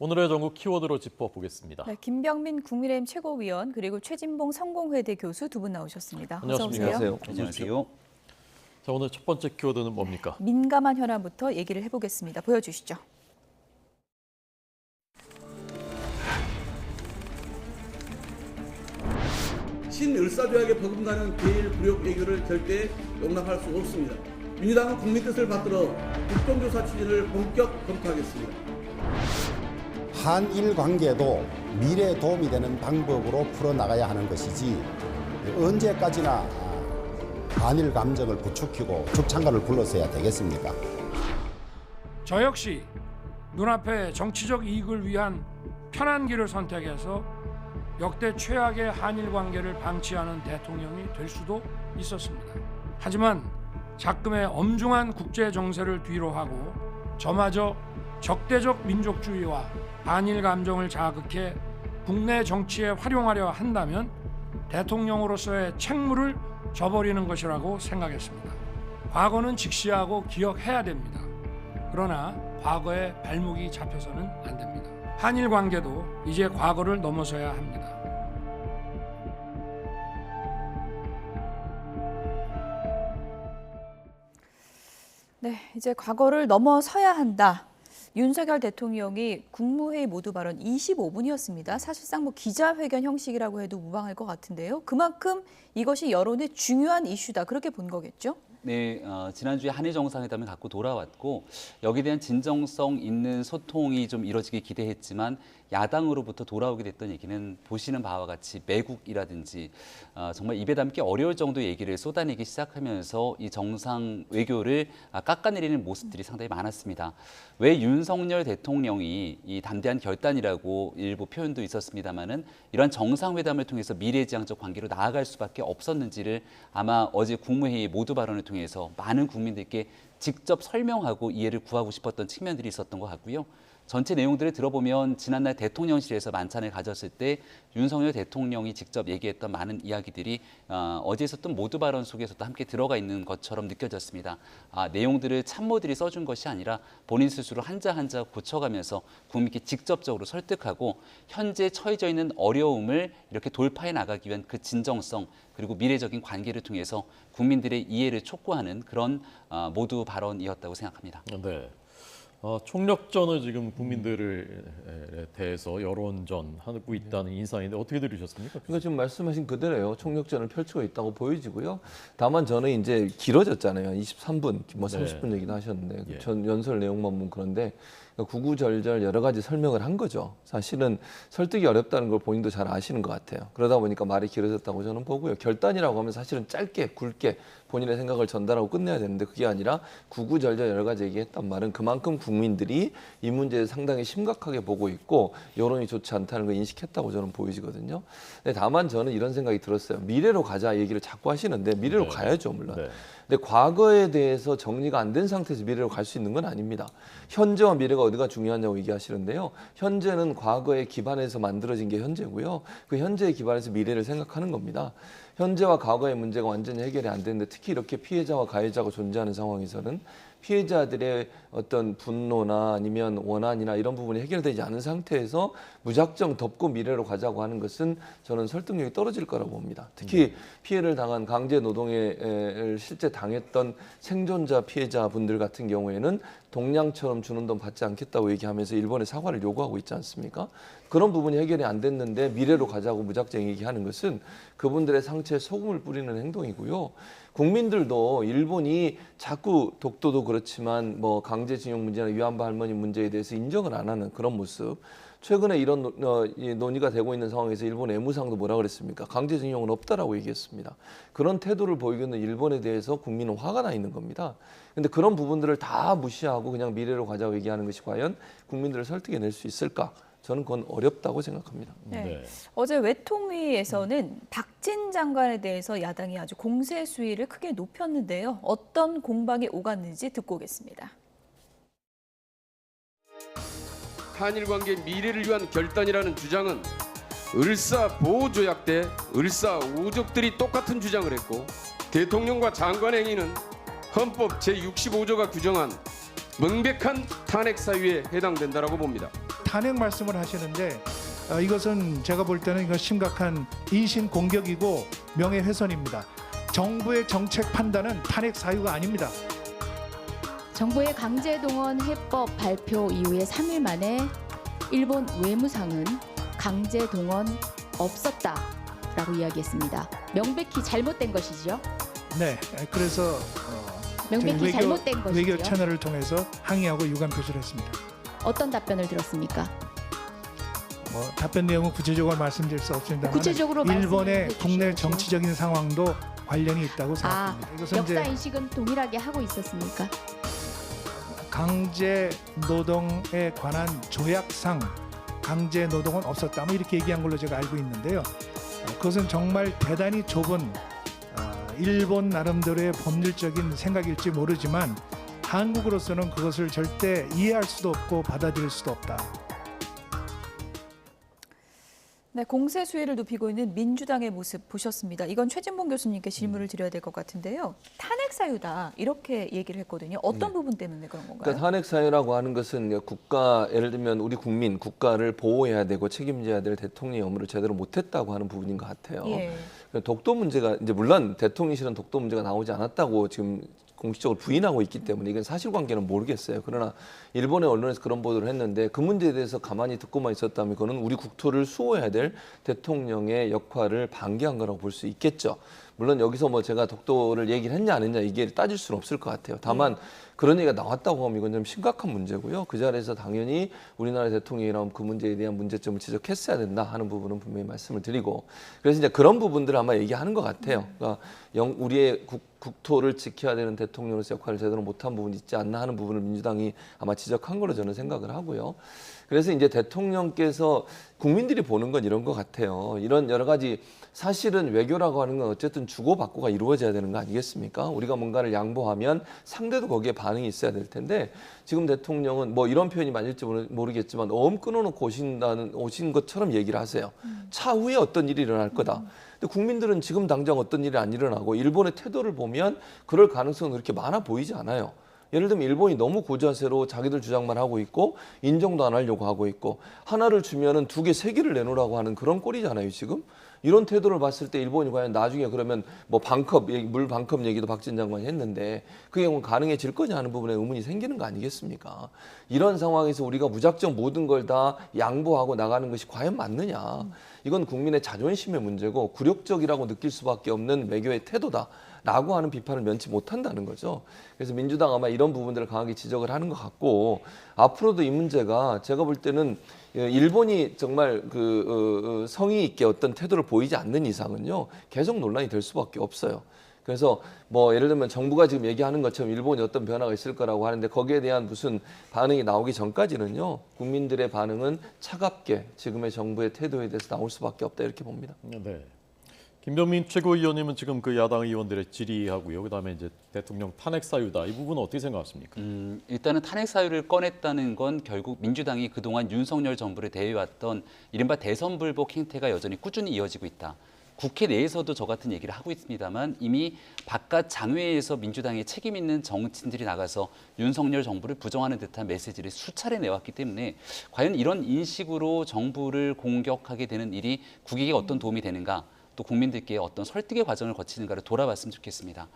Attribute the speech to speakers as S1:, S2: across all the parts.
S1: 오늘의 전국 키워드로 짚어보겠습니다.
S2: 네, 김병민 국민의힘 최고위원 그리고 최진봉 성공회대 교수 두 분 나오셨습니다.
S1: 안녕하십니까?
S2: 어서 오세요.
S3: 안녕하세요.
S1: 자, 오늘 첫 번째 키워드는 뭡니까?
S2: 민감한 현안부터 얘기를 해보겠습니다. 보여주시죠.
S4: 신을사조약에 버금가는 비일 굴욕 외교를 절대 용납할 수 없습니다. 민주당은 국민 뜻을 받들어 국정조사 추진을 본격 검토하겠습니다.
S5: 한일 관계도 미래에 도움이 되는 방법으로 풀어나가야 하는 것이지 언제까지나 한일 감정을 부추기고 죽창간을 굴러서야 되겠습니까?
S6: 저 역시 눈앞에 정치적 이익을 위한 편한 길을 선택해서 역대 최악의 한일 관계를 방치하는 대통령이 될 수도 있었습니다. 하지만 작금의 엄중한 국제 정세를 뒤로하고 저마저 적대적 민족주의와 한일 감정을 자극해 국내 정치에 활용하려 한다면 대통령으로서의 책무를 저버리는 것이라고 생각했습니다. 과거는 직시하고 기억해야 됩니다. 그러나 과거에 발목이 잡혀서는 안 됩니다. 한일 관계도 이제 과거를 넘어서야 합니다.
S2: 네, 이제 과거를 넘어서야 한다. 윤석열 대통령이 국무회의 모두 발언 25분이었습니다. 사실상 기자회견 형식이라고 해도 무방할 것 같은데요. 그만큼 이것이 여론의 중요한 이슈다. 그렇게 본 거겠죠?
S3: 네, 지난주에 한일 정상회담을 갖고 돌아왔고 여기에 대한 진정성 있는 소통이 좀 이뤄지길 기대했지만 야당으로부터 돌아오게 됐던 얘기는 보시는 바와 같이 매국이라든지 정말 입에 담기 어려울 정도의 얘기를 쏟아내기 시작하면서 이 정상 외교를 깎아내리는 모습들이 상당히 많았습니다. 왜 윤석열 대통령이 이 담대한 결단이라고 일부 표현도 있었습니다만은 이러한 정상회담을 통해서 미래지향적 관계로 나아갈 수밖에 없었는지를 아마 어제 국무회의 모두 발언을 통해서 많은 국민들께 직접 설명하고 이해를 구하고 싶었던 측면들이 있었던 것 같고요. 전체 내용들을 들어보면 지난날 대통령실에서 만찬을 가졌을 때 윤석열 대통령이 직접 얘기했던 많은 이야기들이 어제 있었던 모두 발언 속에서도 함께 들어가 있는 것처럼 느껴졌습니다. 내용들을 참모들이 써준 것이 아니라 본인 스스로 한자 한자 고쳐가면서 국민께 직접적으로 설득하고 현재 처해져 있는 어려움을 이렇게 돌파해 나가기 위한 그 진정성 그리고 미래적인 관계를 통해서 국민들의 이해를 촉구하는 그런 모두 발언이었다고 생각합니다.
S1: 네. 총력전을 지금 국민들을 대해서 여론전 하고 있다는 인상인데 어떻게 들으셨습니까?
S7: 그러니까 지금 말씀하신 그대로요. 총력전을 펼치고 있다고 보여지고요. 다만 저는 이제 길어졌잖아요. 23분, 30분 얘기도 하셨는데
S1: 예.
S7: 전 연설 내용만 보면 그런데 구구절절 여러 가지 설명을 한 거죠. 사실은 설득이 어렵다는 걸 본인도 잘 아시는 것 같아요. 그러다 보니까 말이 길어졌다고 저는 보고요. 결단이라고 하면 사실은 짧게 굵게 본인의 생각을 전달하고 끝내야 되는데 그게 아니라 구구절절 여러 가지 얘기했단 말은 그만큼 국민들이 이 문제에 상당히 심각하게 보고 있고 여론이 좋지 않다는 걸 인식했다고 저는 보여지거든요. 근데 다만 저는 이런 생각이 들었어요. 미래로 가자 얘기를 자꾸 하시는데 미래로 가야죠, 물론.
S1: 네.
S7: 근데 과거에 대해서 정리가 안 된 상태에서 미래로 갈 수 있는 건 아닙니다. 현재와 미래가 어디가 중요하냐고 얘기하시는데요. 현재는 과거에 기반해서 만들어진 게 현재고요. 그 현재에 기반해서 미래를 생각하는 겁니다. 현재와 과거의 문제가 완전히 해결이 안 되는데 특히 이렇게 피해자와 가해자가 존재하는 상황에서는 피해자들의 어떤 분노나 아니면 원한이나 이런 부분이 해결되지 않은 상태에서 무작정 덮고 미래로 가자고 하는 것은 저는 설득력이 떨어질 거라고 봅니다. 특히 피해를 당한 강제 노동에 실제 당했던 생존자 피해자분들 같은 경우에는 동량처럼 주는 돈 받지 않겠다고 얘기하면서 일본에 사과를 요구하고 있지 않습니까? 그런 부분이 해결이 안 됐는데 미래로 가자고 무작정 얘기하는 것은 그분들의 상처에 소금을 뿌리는 행동이고요. 국민들도 일본이 자꾸 독도도 그렇지만 강제징용 문제나 위안부 할머니 문제에 대해서 인정을 안 하는 그런 모습. 최근에 이런 논의가 되고 있는 상황에서 일본 외무상도 뭐라 그랬습니까? 강제징용은 없다라고 얘기했습니다. 그런 태도를 보이고 있는 일본에 대해서 국민은 화가 나 있는 겁니다. 그런데 그런 부분들을 다 무시하고 그냥 미래로 가자고 얘기하는 것이 과연 국민들을 설득해낼 수 있을까? 저는 그건 어렵다고 생각합니다.
S2: 네.
S1: 네.
S2: 어제 외통위에서는 박진 장관에 대해서 야당이 아주 공세 수위를 크게 높였는데요. 어떤 공방이 오갔는지 듣고 오겠습니다.
S8: 한일 관계 미래를 위한 결단이라는 주장은 을사보호조약 때 을사오족들이 똑같은 주장을 했고 대통령과 장관 행위는 헌법 제65조가 규정한 명백한 탄핵 사유에 해당된다라고 봅니다.
S9: 탄핵 말씀을 하시는데 이것은 제가 볼 때는 이거 심각한 인신 공격이고 명예훼손입니다. 정부의 정책 판단은 탄핵 사유가 아닙니다.
S10: 정부의 강제동원 해법 발표 이후에 3일 만에 일본 외무상은 강제동원 없었다라고 이야기했습니다. 명백히 잘못된 것이죠.
S9: 네, 그래서
S10: 명백히 잘못된 것이죠.
S9: 외교 채널을 통해서 항의하고 유감 표시를 했습니다.
S10: 어떤 답변을 들었습니까?
S9: 답변 내용은 구체적으로 말씀드릴 수 없습니다만
S10: 구체적으로
S9: 일본의
S10: 말씀해
S9: 국내
S10: 주시죠.
S9: 정치적인 상황도 관련이 있다고 생각합니다. 이것은
S10: 역사
S9: 이제
S10: 인식은 동일하게 하고 있었습니까?
S9: 강제 노동에 관한 조약상 강제 노동은 없었다. 이렇게 얘기한 걸로 제가 알고 있는데요. 그것은 정말 대단히 좁은 일본 나름대로의 법률적인 생각일지 모르지만 한국으로서는 그것을 절대 이해할 수도 없고 받아들일 수도 없다.
S2: 네, 공세 수위를 높이고 있는 민주당의 모습 보셨습니다. 이건 최진봉 교수님께 질문을 드려야 될 것 같은데요. 탄핵 사유다 이렇게 얘기를 했거든요. 어떤 부분 때문에 그런 건가요?
S7: 그러니까 탄핵 사유라고 하는 것은 국가, 예를 들면 우리 국민, 국가를 보호해야 되고 책임져야 될 대통령의 업무를 제대로 못했다고 하는 부분인 것 같아요.
S2: 예.
S7: 독도 문제가 이제 물론 대통령실은 독도 문제가 나오지 않았다고 지금 공식적으로 부인하고 있기 때문에 이건 사실관계는 모르겠어요. 그러나 일본의 언론에서 그런 보도를 했는데 그 문제에 대해서 가만히 듣고만 있었다면 그거는 우리 국토를 수호해야 될 대통령의 역할을 방기한 거라고 볼 수 있겠죠. 물론 여기서 제가 독도를 얘기를 했냐 안 했냐 이게 따질 수는 없을 것 같아요. 다만 그런 얘기가 나왔다고 하면 이건 좀 심각한 문제고요. 그 자리에서 당연히 우리나라 대통령이라면 그 문제에 대한 문제점을 지적했어야 된다 하는 부분은 분명히 말씀을 드리고 그래서 이제 그런 부분들을 아마 얘기하는 것 같아요. 그러니까 우리의 국토를 지켜야 되는 대통령으로서 역할을 제대로 못한 부분이 있지 않나 하는 부분을 민주당이 아마 지적한 걸로 저는 생각을 하고요. 그래서 이제 대통령께서 국민들이 보는 건 이런 것 같아요. 이런 여러 가지 사실은 외교라고 하는 건 어쨌든 주고받고가 이루어져야 되는 거 아니겠습니까? 우리가 뭔가를 양보하면 상대도 거기에 반응이 있어야 될 텐데 지금 대통령은 이런 표현이 맞을지 모르겠지만 끊어놓고 오신 것처럼 얘기를 하세요. 차후에 어떤 일이 일어날 거다. 근데 국민들은 지금 당장 어떤 일이 안 일어나고 일본의 태도를 보면 그럴 가능성은 그렇게 많아 보이지 않아요. 예를 들면 일본이 너무 고자세로 자기들 주장만 하고 있고 인정도 안 하려고 하고 있고 하나를 주면은 2개, 3개를 내놓으라고 하는 그런 꼴이잖아요, 지금. 이런 태도를 봤을 때 일본이 과연 나중에 그러면 물 반컵 얘기도 박진 장관이 했는데 그게 가능해질 거냐 하는 부분에 의문이 생기는 거 아니겠습니까? 이런 상황에서 우리가 무작정 모든 걸 다 양보하고 나가는 것이 과연 맞느냐? 이건 국민의 자존심의 문제고 굴욕적이라고 느낄 수밖에 없는 외교의 태도다라고 하는 비판을 면치 못한다는 거죠. 그래서 민주당 아마 이런 부분들을 강하게 지적을 하는 것 같고 앞으로도 이 문제가 제가 볼 때는 일본이 정말 성의 있게 어떤 태도를 보이지 않는 이상은요 계속 논란이 될 수밖에 없어요. 그래서 예를 들면 정부가 지금 얘기하는 것처럼 일본이 어떤 변화가 있을 거라고 하는데 거기에 대한 무슨 반응이 나오기 전까지는요 국민들의 반응은 차갑게 지금의 정부의 태도에 대해서 나올 수밖에 없다 이렇게 봅니다.
S1: 네. 김병민 최고위원님은 지금 그 야당 의원들의 질의하고요. 그다음에 이제 대통령 탄핵 사유다. 이 부분은 어떻게 생각하십니까?
S3: 일단은 탄핵 사유를 꺼냈다는 건 결국 민주당이 그동안 윤석열 정부를 대해왔던 이른바 대선불복 행태가 여전히 꾸준히 이어지고 있다. 국회 내에서도 저 같은 얘기를 하고 있습니다만 이미 바깥 장외에서 민주당의 책임 있는 정치인들이 나가서 윤석열 정부를 부정하는 듯한 메시지를 수차례 내왔기 때문에 과연 이런 인식으로 정부를 공격하게 되는 일이 국익에 어떤 도움이 되는가 또 국민들께 어떤 설득의 과정을 거치는가를 돌아봤으면 좋겠습니다.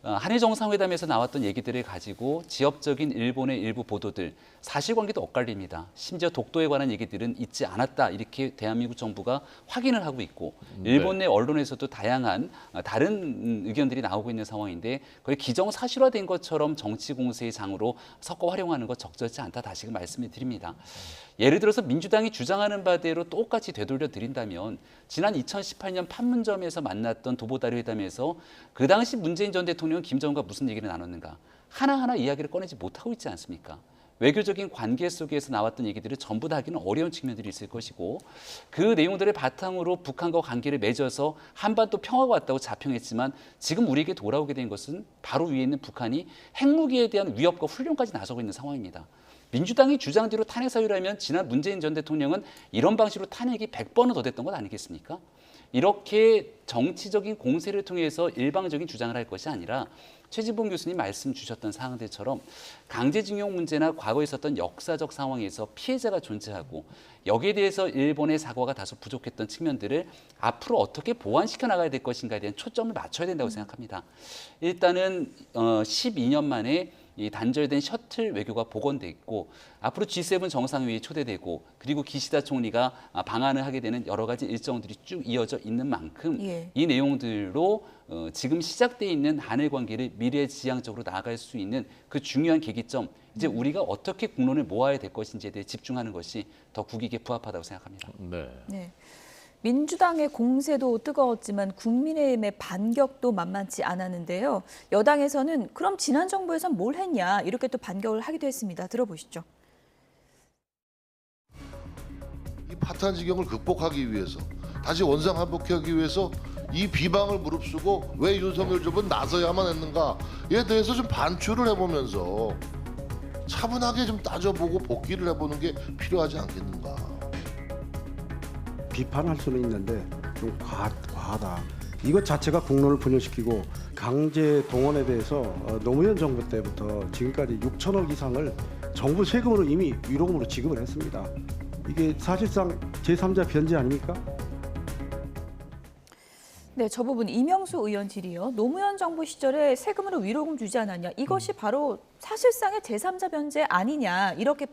S3: 한일 정상회담에서 나왔던 얘기들을 가지고 지역적인 일본의 일부 보도들 사실관계도 엇갈립니다. 심지어 독도에 관한 얘기들은 있지 않았다 이렇게 대한민국 정부가 확인을 하고 있고 일본 내 언론에서도 다양한 다른 의견들이 나오고 있는 상황인데 거의 기정사실화된 것처럼 정치 공세의 장으로 섞어 활용하는 것 적절치 않다 다시금 말씀을 드립니다. 예를 들어서 민주당이 주장하는 바대로 똑같이 되돌려 드린다면 지난 2018년 판문점에서 만났던 도보다리 회담에서 그 당시 문재인 전 대통령은 김정은과 무슨 얘기를 나눴는가 하나하나 이야기를 꺼내지 못하고 있지 않습니까? 외교적인 관계 속에서 나왔던 얘기들을 전부 다 하기는 어려운 측면들이 있을 것이고 그 내용들을 바탕으로 북한과 관계를 맺어서 한반도 평화가 왔다고 자평했지만 지금 우리에게 돌아오게 된 것은 바로 위에 있는 북한이 핵무기에 대한 위협과 훈련까지 나서고 있는 상황입니다. 민주당이 주장대로 탄핵 사유라면 지난 문재인 전 대통령은 이런 방식으로 탄핵이 100번은 더 됐던 것 아니겠습니까? 이렇게 정치적인 공세를 통해서 일방적인 주장을 할 것이 아니라 최진봉 교수님 말씀 주셨던 사항들처럼 강제징용 문제나 과거에 있었던 역사적 상황에서 피해자가 존재하고 여기에 대해서 일본의 사과가 다소 부족했던 측면들을 앞으로 어떻게 보완시켜 나가야 될 것인가에 대한 초점을 맞춰야 된다고 생각합니다. 일단은 12년 만에 이 단절된 셔틀 외교가 복원돼 있고 앞으로 G7 정상회의에 초대되고 그리고 기시다 총리가 방한을 하게 되는 여러 가지 일정들이 쭉 이어져 있는 만큼 이 내용들로 지금 시작돼 있는 한일 관계를 미래지향적으로 나아갈 수 있는 그 중요한 계기점 이제 우리가 어떻게 국론을 모아야 될 것인지에 대해 집중하는 것이 더 국익에 부합하다고 생각합니다.
S2: 네. 민주당의 공세도 뜨거웠지만 국민의힘의 반격도 만만치 않았는데요. 여당에서는 그럼 지난 정부에선 뭘 했냐 이렇게 또 반격을 하기도 했습니다. 들어보시죠.
S11: 이 파탄 지경을 극복하기 위해서 다시 원상회복하기 위해서 이 비방을 무릅쓰고 왜 윤석열 정부는 나서야만 했는가에 대해서 좀 반추를 해보면서 차분하게 좀 따져보고 복귀를 해보는 게 필요하지 않겠는가.
S12: 비판할 수는 있는데 좀 과하다. 이것 자체가 국론을 분열시키고 강제 동원에 대해서 노무현 정부 때부터 지금까지 6천억 이상을 정부 세금으로 이미 위로금으로 지급을 했습니다. 이게 사실상 제3자 변제 아닙니까?
S2: 네, 저 부분 이명수 의원 질의요. 노무현 정부 시절에 세금으로 위로금 주지 않았냐. 이것이 바로 사실상의 제3자 변제 아니냐. 이렇게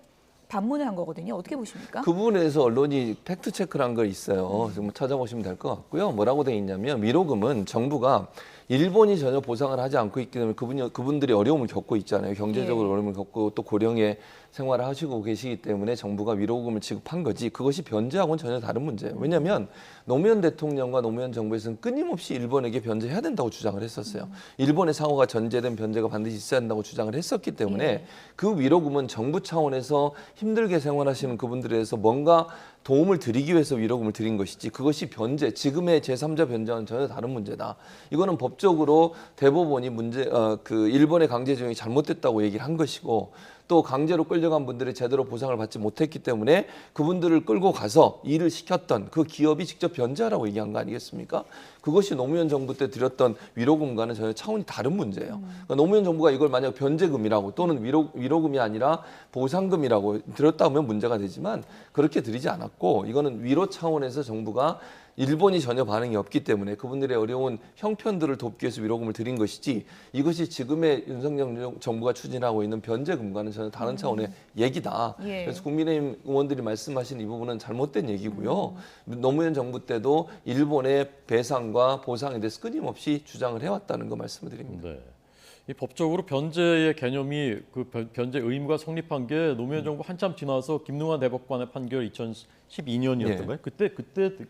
S2: 반문을 한 거거든요. 어떻게 보십니까?
S7: 그 부분에서 언론이 팩트 체크를 한 거 있어요. 좀 찾아보시면 될 것 같고요. 뭐라고 돼 있냐면 위로금은 정부가 일본이 전혀 보상을 하지 않고 있기 때문에 그분들이 어려움을 겪고 있잖아요. 경제적으로 어려움을 겪고 또 고령의 생활을 하시고 계시기 때문에 정부가 위로금을 지급한 거지 그것이 변제하고는 전혀 다른 문제예요. 왜냐하면 노무현 대통령과 노무현 정부에서는 끊임없이 일본에게 변제해야 된다고 주장을 했었어요. 일본의 상호가 전제된 변제가 반드시 있어야 한다고 주장을 했었기 때문에 그 위로금은 정부 차원에서 힘들게 생활하시는 그분들에 대해서 뭔가 도움을 드리기 위해서 위로금을 드린 것이지 그것이 변제, 지금의 제3자 변제와는 전혀 다른 문제다. 이거는 법적으로 대법원이 그 일본의 강제징용이 잘못됐다고 얘기를 한 것이고 또 강제로 끌려간 분들이 제대로 보상을 받지 못했기 때문에 그분들을 끌고 가서 일을 시켰던 그 기업이 직접 변제하라고 얘기한 거 아니겠습니까? 그것이 노무현 정부 때 드렸던 위로금과는 전혀 차원이 다른 문제예요. 그러니까 노무현 정부가 이걸 만약 변제금이라고 또는 위로금이 아니라 보상금이라고 드렸다면 문제가 되지만 그렇게 드리지 않았고 이거는 위로 차원에서 정부가 일본이 전혀 반응이 없기 때문에 그분들의 어려운 형편들을 돕기 위해서 위로금을 드린 것이지 이것이 지금의 윤석열 정부가 추진하고 있는 변제금과는 전혀 다른 차원의 얘기다. 그래서 국민의힘 의원들이 말씀하신 이 부분은 잘못된 얘기고요. 노무현 정부 때도 일본의 배상과 보상에 대해서 끊임없이 주장을 해왔다는 거 말씀을 드립니다.
S1: 네. 이 법적으로 변제의 개념이 그 변제 의무가 성립한 게 노무현 정부 한참 지나서 김능환 대법관의 판결 2012년이었던가요? 그때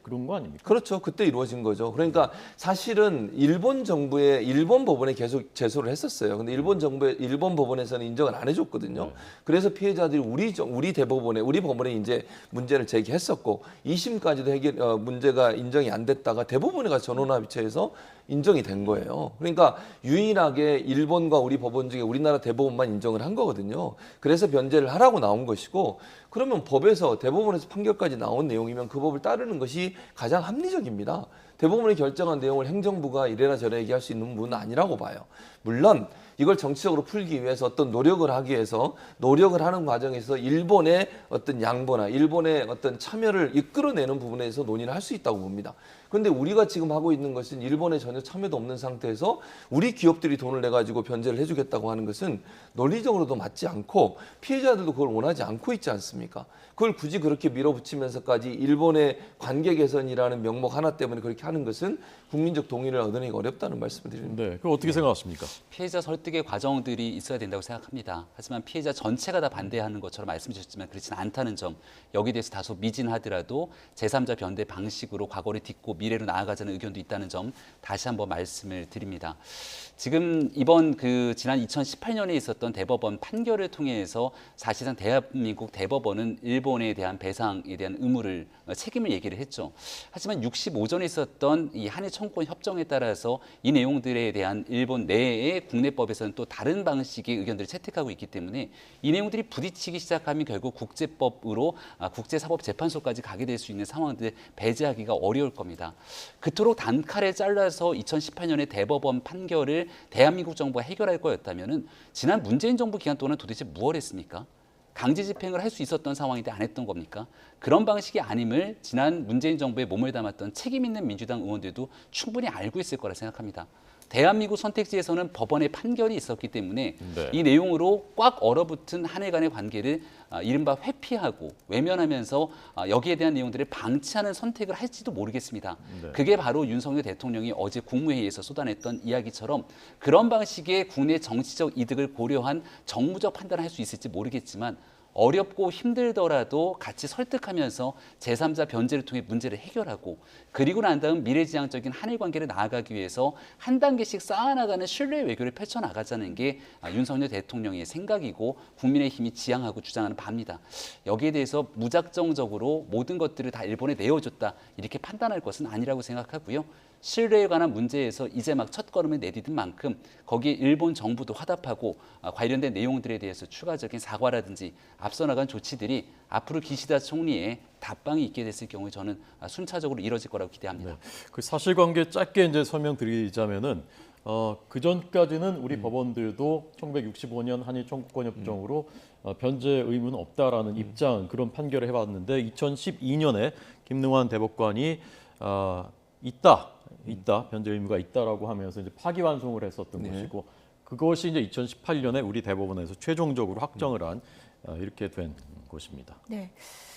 S1: 그런 거 아닙니까?
S7: 그렇죠. 그때 이루어진 거죠. 그러니까 사실은 일본 법원에 계속 제소를 했었어요. 근데 일본 법원에서는 인정을 안 해줬거든요. 그래서 피해자들이 우리 법원에 이제 문제를 제기했었고 2심까지도 문제가 인정이 안 됐다가 대법원에 가서 전원합의체에서 인정이 된 거예요. 그러니까 유일하게 일본과 우리 법원 중에 우리나라 대법원만 인정을 한 거거든요. 그래서 변제를 하라고 나온 것이고 그러면 법에서 대법원에서 판결까지 나온 내용이면 그 법을 따르는 것이 가장 합리적입니다. 대법원이 결정한 내용을 행정부가 이래라 저래라 얘기할 수 있는 부분은 아니라고 봐요. 물론 이걸 정치적으로 풀기 위해서 어떤 노력을 하기 위해서 노력을 하는 과정에서 일본의 어떤 양보나 일본의 어떤 참여를 이끌어내는 부분에서 논의를 할 수 있다고 봅니다. 그런데 우리가 지금 하고 있는 것은 일본에 전혀 참여도 없는 상태에서 우리 기업들이 돈을 내가지고 변제를 해주겠다고 하는 것은 논리적으로도 맞지 않고 피해자들도 그걸 원하지 않고 있지 않습니까? 그걸 굳이 그렇게 밀어붙이면서까지 일본의 관계 개선이라는 명목 하나 때문에 그렇게 하는 것은 국민적 동의를 얻어내기 어렵다는 말씀을 드립니다.
S1: 네, 그거 어떻게 생각하십니까?
S3: 피해자 설득의 과정들이 있어야 된다고 생각합니다. 하지만 피해자 전체가 다 반대하는 것처럼 말씀 주셨지만 그렇지는 않다는 점, 여기에 대해서 다소 미진하더라도 제3자 변대 방식으로 과거를 딛고 미래로 나아가자는 의견도 있다는 점 다시 한번 말씀을 드립니다. 지금 지난 2018년에 있었던 대법원 판결을 통해서 사실상 대한민국 대법원 대법원은 일본에 대한 배상에 대한 의무를 책임을 얘기를 했죠. 하지만 65전에 있었던 이 한일 청구권 협정에 따라서 이 내용들에 대한 일본 내의 국내법에서는 또 다른 방식의 의견들을 채택하고 있기 때문에 이 내용들이 부딪히기 시작하면 결국 국제법으로 국제사법재판소까지 가게 될 수 있는 상황들 배제하기가 어려울 겁니다. 그토록 단칼에 잘라서 2018년에 대법원 판결을 대한민국 정부가 해결할 거였다면은 지난 문재인 정부 기간 동안 도대체 무엇을 했습니까? 강제 집행을 할 수 있었던 상황인데 안 했던 겁니까? 그런 방식이 아님을 지난 문재인 정부에 몸을 담았던 책임 있는 민주당 의원들도 충분히 알고 있을 거라 생각합니다. 대한민국 선택지에서는 법원의 판결이 있었기 때문에
S1: 네.
S3: 이 내용으로 꽉 얼어붙은 한일 간의 관계를 이른바 회피하고 외면하면서 여기에 대한 내용들을 방치하는 선택을 할지도 모르겠습니다.
S1: 네.
S3: 그게 바로 윤석열 대통령이 어제 국무회의에서 쏟아냈던 이야기처럼 그런 방식의 국내 정치적 이득을 고려한 정무적 판단을 할 수 있을지 모르겠지만 어렵고 힘들더라도 같이 설득하면서 제3자 변제를 통해 문제를 해결하고 그리고 난 다음 미래지향적인 한일 관계를 나아가기 위해서 한 단계씩 쌓아나가는 신뢰 외교를 펼쳐나가자는 게 윤석열 대통령의 생각이고 국민의힘이 지향하고 주장하는 바입니다. 여기에 대해서 무작정적으로 모든 것들을 다 일본에 내어줬다 이렇게 판단할 것은 아니라고 생각하고요. 신뢰에 관한 문제에서 이제 막 첫걸음을 내디딘 만큼 거기에 일본 정부도 화답하고 관련된 내용들에 대해서 추가적인 사과라든지 앞서 나간 조치들이 앞으로 기시다 총리의 답방이 있게 됐을 경우에 저는 순차적으로 이뤄질 거라고 기대합니다.
S1: 네. 그 사실관계 짧게 이제 설명드리자면은 그 전까지는 우리 법원들도 1965년 한일 청구권 협정으로 변제 의무는 없다라는 입장 그런 판결을 해왔는데 2012년에 김능환 대법관이 있다 변제 의무가 있다라고 하면서 이제 파기환송을 했었던 것이고 그것이 이제 2018년에 우리 대법원에서 최종적으로 확정을 한 이렇게 된 것입니다.
S2: 네.